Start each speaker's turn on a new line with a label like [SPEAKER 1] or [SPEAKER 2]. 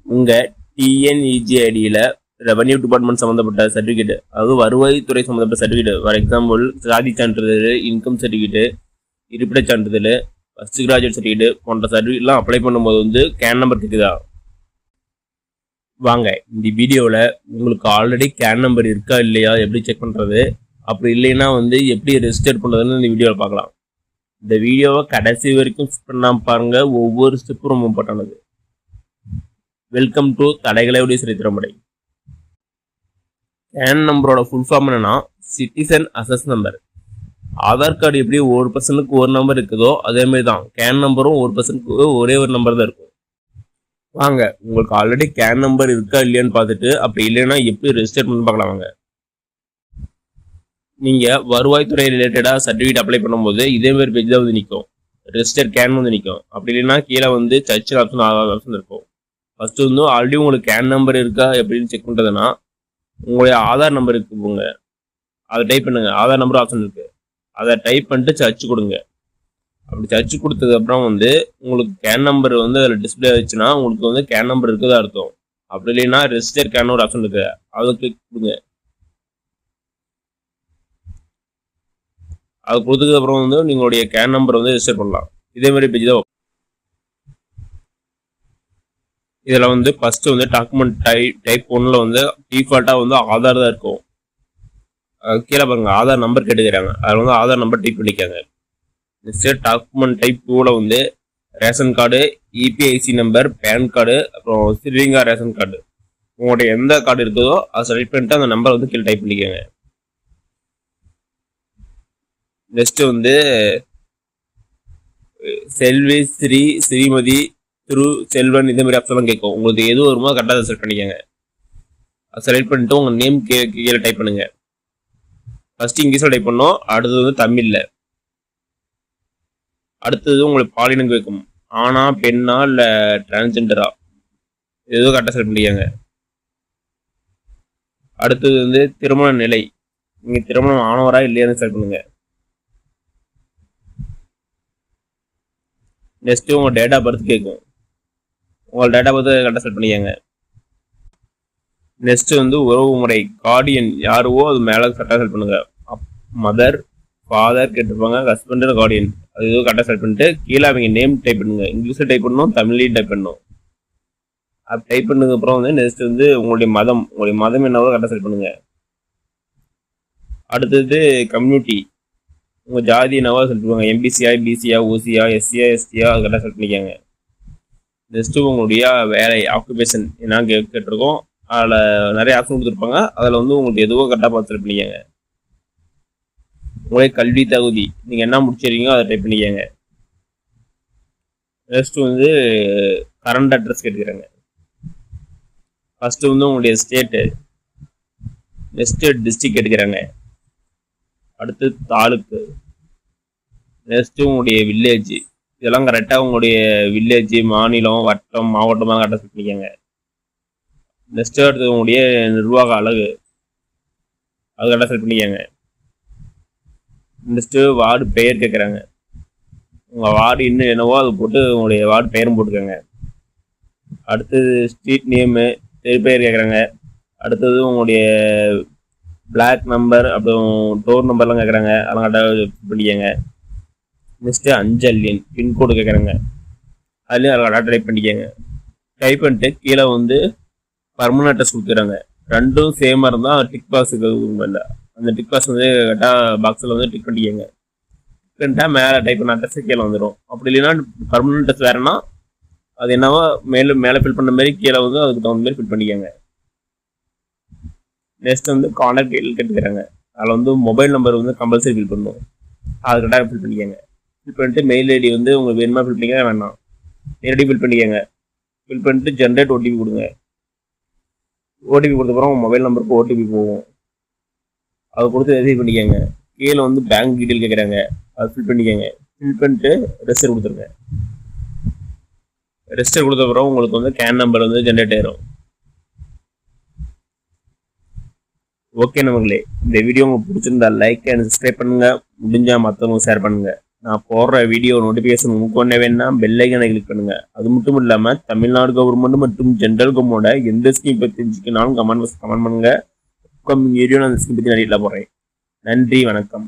[SPEAKER 1] உங்கள் டிஎன்இஜிஐடியில் revenue department சம்மந்தப்பட்ட certificate, அதாவது வருவாய்த்துறை சம்மந்தப்பட்ட சர்டிஃபிகேட், ஃபார் எக்ஸாம்பிள் சாதி சான்றிதழ், இன்கம் சர்டிஃபிகேட்டு, இருப்பிடச் சான்றிதழ், ஃபர்ஸ்ட் கிராஜுவேட் சர்டிஃபிகேட் போன்ற சர்டிஃபிகேட்லாம் அப்ளை பண்ணும்போது வந்து கேன் நம்பர் கேட்குதா? வாங்க இந்த வீடியோவில் உங்களுக்கு ஆல்ரெடி கேன் நம்பர் இருக்கா இல்லையா எப்படி செக் பண்ணுறது, அப்படி இல்லைன்னா வந்து எப்படி ரெஜிஸ்டர் பண்ணுறதுன்னு இந்த வீடியோவில் பார்க்கலாம். இந்த வீடியோவை கடைசி வரைக்கும் பண்ணாமல் பாருங்கள், ஒவ்வொரு ஸ்டெப்பும் ரொம்ப இம்பார்ட்டானது. வெல்கம் டு தடைகளையுடைய சரித்திரமுறை. கேன் நம்பரோட ஃபுல் ஃபார்ம் என்னன்னா citizen access number. Aadhaar card எப்படி ஒரு பர்சனுக்கு ஒரு நம்பர் இருக்குதோ அதேமாதிரி தான் கேன் நம்பரும் ஒரு பர்சனுக்கு ஒரே ஒரு நம்பர் தான் இருக்கும். வாங்க உங்களுக்கு ஆல்ரெடி கேன் நம்பர் இருக்கா இல்லையான்னு பார்த்துட்டு அப்படி இல்லைன்னா எப்படி ரெஜிஸ்டர் பண்ணி பார்க்கலாம். வாங்க, நீங்கள் வருவாய்த்துறை ரிலேட்டடாக சர்டிஃபிகேட் அப்ளை பண்ணும்போது இதேமாதிரி பேஜ் தான் வந்து நிற்கும், ரெஜிஸ்டர் கேன் வந்து நிற்கும். அப்படி இல்லைன்னா கீழே வந்து சர்ச் ஆப்ஷன், ஆதார் ஆப்ஷன் இருக்கும். ஃபஸ்ட்டு வந்து ஆல்ரெடி உங்களுக்கு கேன் நம்பர் இருக்கா எப்படின்னு செக் பண்ணுறதுன்னா உங்களுடைய ஆதார் நம்பருக்கு போங்க, அதை டைப் பண்ணுங்க. ஆதார் நம்பர் ஆப்ஷன் இருக்குது, அதை டைப் பண்ணிட்டு சர்ச் கொடுங்க. அப்படி சர்ச் கொடுத்ததுக்கப்புறம் வந்து உங்களுக்கு கேன் நம்பர் வந்து அதில் டிஸ்பிளே ஆச்சுன்னா உங்களுக்கு வந்து கேன் நம்பர் இருக்குதா அர்த்தம். அப்படி இல்லைன்னா ரெஜிஸ்டர் கேன் ஒரு ஆப்ஷன் இருக்குது, அதை கிளிக் கொடுங்க. அது கொடுத்ததுக்கப்புறம் வந்து நீங்களுடைய கேன் நம்பர் வந்து ரெஜிஸ்டர் பண்ணலாம். இதேமாதிரி பேஜ் தான். இதில் வந்து ஃபஸ்ட்டு வந்து டாக்குமெண்ட் டைப் 1ல் வந்து டிஃபால்ட்டாக வந்து ஆதார் தான் இருக்கும். கீழே பாருங்க ஆதார் நம்பர் கேட்டுக்கிறாங்க, அதில் வந்து ஆதார் நம்பர் டைப் பண்ணிக்காங்க. நெக்ஸ்ட்டு டாக்குமெண்ட் டைப் 2ல் வந்து ration card, EPIC number, PAN card, அப்புறம் ஸ்ரீலங்கா ரேஷன் கார்டு, உங்களுடைய எந்த கார்டு இருக்குதோ அதை செலக்ட் பண்ணிட்டு அந்த நம்பர் வந்து கீழே டைப் பண்ணிக்கோங்க. நெக்ஸ்ட்டு வந்து செல்வி, ஸ்ரீமதி, திரு, செல்வன் இந்த மாதிரி ஆப்ஷன்லாம் கேட்கும். உங்களுக்கு எது வருமோ கரெக்டாக அதை செலக்ட் பண்ணிக்கோங்க. அதை செலக்ட் பண்ணிட்டு உங்கள் நேம் கீழே டைப் பண்ணுங்கள். ஃபஸ்ட்டு இங்கிலீஷில் டைப் பண்ணோம், அடுத்தது வந்து தமிழில். அடுத்தது உங்களுக்கு பாலினம் கேட்கும், ஆனா பெண்ணா இல்லை டிரான்ஸ்ஜெண்டரா, ஏதோ கரெக்டாக செலக்ட் பண்ணிக்கோங்க. அடுத்தது வந்து திருமண நிலை, நீங்கள் திருமணம் ஆனவரா இல்லையான்னு செலக்ட் பண்ணுங்க. நெக்ஸ்ட்டு உங்கள் டேட் ஆஃப் பர்த் கேட்கும், உங்கள் டேட் ஆஃப் பர்த் கரெக்டாக செலக்ட் பண்ணிக்கோங்க. நெக்ஸ்ட்டு வந்து உறவு முறை, கார்டியன் யாருவோ அது மேலே கரெக்டாக செலக்ட் பண்ணுங்க. மதர், ஃபாதர் கேட்டிருப்பாங்க, ஹஸ்பண்ட், கார்டியன் அது எதுவும் கரெக்டாக செலக்ட் பண்ணிட்டு கீழே அவங்க நேம் டைப் பண்ணுங்க. இங்கிலீஷில் டைப் பண்ணணும், தமிழ்லையும் டைப் பண்ணணும். அப்படி டைப் பண்ணதுக்கப்புறம் வந்து நெக்ஸ்ட் வந்து உங்களுடைய மதம் என்னவோ கரெக்டாக செலக்ட் பண்ணுங்க. அடுத்தது கம்யூனிட்டி, உங்கள் ஜாதி என்னவோ செலக்ட் பண்ணுவாங்க, எம்பிசியா, பிசியா, ஓசியா, எஸ்சியா, எஸ்டியா அது கரெக்டாக செலக்ட் பண்ணிக்காங்க. நெக்ஸ்ட்டு உங்களுடைய வேலை, ஆக்குபேஷன் என்ன கேட்டிருக்கோம், அதில் நிறைய ஆப்ஷன் கொடுத்துருப்பாங்க, அதில் வந்து உங்களுக்கு எதுவோ கரெக்டாக பார்த்து செலக்ட் பண்ணிக்கோங்க. உங்களுடைய கல்வி தகுதி, நீங்கள் என்ன முடிச்சிருக்கீங்களோ அதை டைப் பண்ணிக்கோங்க. நெக்ஸ்ட் வந்து கரண்ட் அட்ரஸ் கேட்டுக்கிறாங்க. ஃபஸ்ட்டு வந்து உங்களுடைய ஸ்டேட்டு, நெக்ஸ்ட்டு டிஸ்ட்ரிக்ட் கேட்டுக்கிறாங்க. அடுத்து தாலுக்கு, நெக்ஸ்ட்டு உங்களுடைய வில்லேஜ், இதெல்லாம் கரெக்டாக உங்களுடைய வில்லேஜ், மாநிலம், வட்டம், மாவட்டமாக கரெக்டாக செட் பண்ணிக்கோங்க. நெக்ஸ்ட்டு அடுத்து உங்களுடைய நிர்வாக அலகு அது கரெக்டாக செட் பண்ணிக்கோங்க. நெக்ஸ்ட்டு வார்டு பெயர் கேட்குறாங்க, உங்கள் வார்டு இன்னும் என்னவோ அது போட்டு உங்களுடைய வார்டு பெயரும் போட்டுக்கோங்க. அடுத்தது ஸ்ட்ரீட் நேமு, பெயர் கேட்குறாங்க. அடுத்தது உங்களுடைய பிளாக் நம்பர், அப்புறம் டோர் நம்பர்லாம் கேட்குறாங்க, அதெல்லாம் கரெக்டாக பண்ணிக்கோங்க. நெக்ஸ்ட்டு அஞ்சல் எண், பின்கோடு கேட்குறாங்க, அதுலேயும் அதை கரெக்டாக டைப் பண்ணிக்கோங்க. டைப் பண்ணிட்டு கீழே வந்து பர்மனன்ட் அட்ரஸ் கொடுத்துறாங்க. ரெண்டும் சேமாக இருந்தால் டிக் பாக்ஸ் இல்லை, அந்த டிக் பாக்ஸ் வந்து கரெக்டாக பாக்ஸில் வந்து டிக் பண்ணிக்கோங்க. டிக் பண்ணிட்டா மேலே டைப் பண்ண அட்ரஸ் கீழே வந்துடும். அப்படி இல்லைன்னா பர்மனன்ட் அட்ரஸ் வேறுனா அது என்னவோ மேலே ஃபில் பண்ண மாதிரி கீழே வந்து அதுக்கு தகுந்த மாதிரி ஃபில் பண்ணிக்கோங்க. நெக்ஸ்ட் வந்து கான்டாக்ட் டீட்டெயில் கேட்டுக்கிறாங்க, அதில் வந்து மொபைல் நம்பர் வந்து கம்பல்சரி ஃபில் பண்ணணும், அது கரெக்டாக ஃபில் பண்ணிக்கோங்க. ஃபில் பண்ணிட்டு மெயில் ஐடி வந்து உங்களுக்கு வேணுமா ஃபில் பண்ணிக்க வேணாம், நேரடி ஃபில் பண்ணிக்கோங்க. ஃபில் பண்ணிட்டு ஜென்ரேட் ஓடிபி கொடுங்க. ஓடிபி கொடுத்தப்பறம் உங்கள் மொபைல் நம்பருக்கு ஓடிபி போகும், அதை கொடுத்து ரெஜிஸ்டர் பண்ணிக்கோங்க. கீழே வந்து பேங்க் டீட்டெயில் கேட்குறாங்க, அதை ஃபில் பண்ணிக்கோங்க. ஃபில் பண்ணிட்டு ரெஜிஸ்டர் கொடுத்துருங்க. ரெஜிஸ்டர் கொடுத்தப்பறம் உங்களுக்கு வந்து கேன் நம்பர் வந்து ஜென்ரேட் ஆயிரும். ஓகே நண்பர்களே, இந்த வீடியோ உங்களுக்கு பிடிச்சிருந்தா லைக் அண்ட் சப்ஸ்கிரைப் பண்ணுங்க, முடிஞ்சா மற்றவங்க ஷேர் பண்ணுங்க. நான் போடுற வீடியோ நோட்டிஃபிகேஷன் உங்களுக்கு ஒன்றே வேணும்னா பெல் ஐக்கனை கிளிக் பண்ணுங்க. அது மட்டும் இல்லாமல் தமிழ்நாடு கவர்மெண்ட் மற்றும் ஜென்ரல் கவர்மெண்டோட எந்த ஸ்கீம் பற்றி தெரிஞ்சுக்கனாலும் கமெண்ட் பண்ணுங்க. வீடியோ நான் அந்த ஸ்கீம் பற்றி நிறைய போடுறேன். நன்றி, வணக்கம்.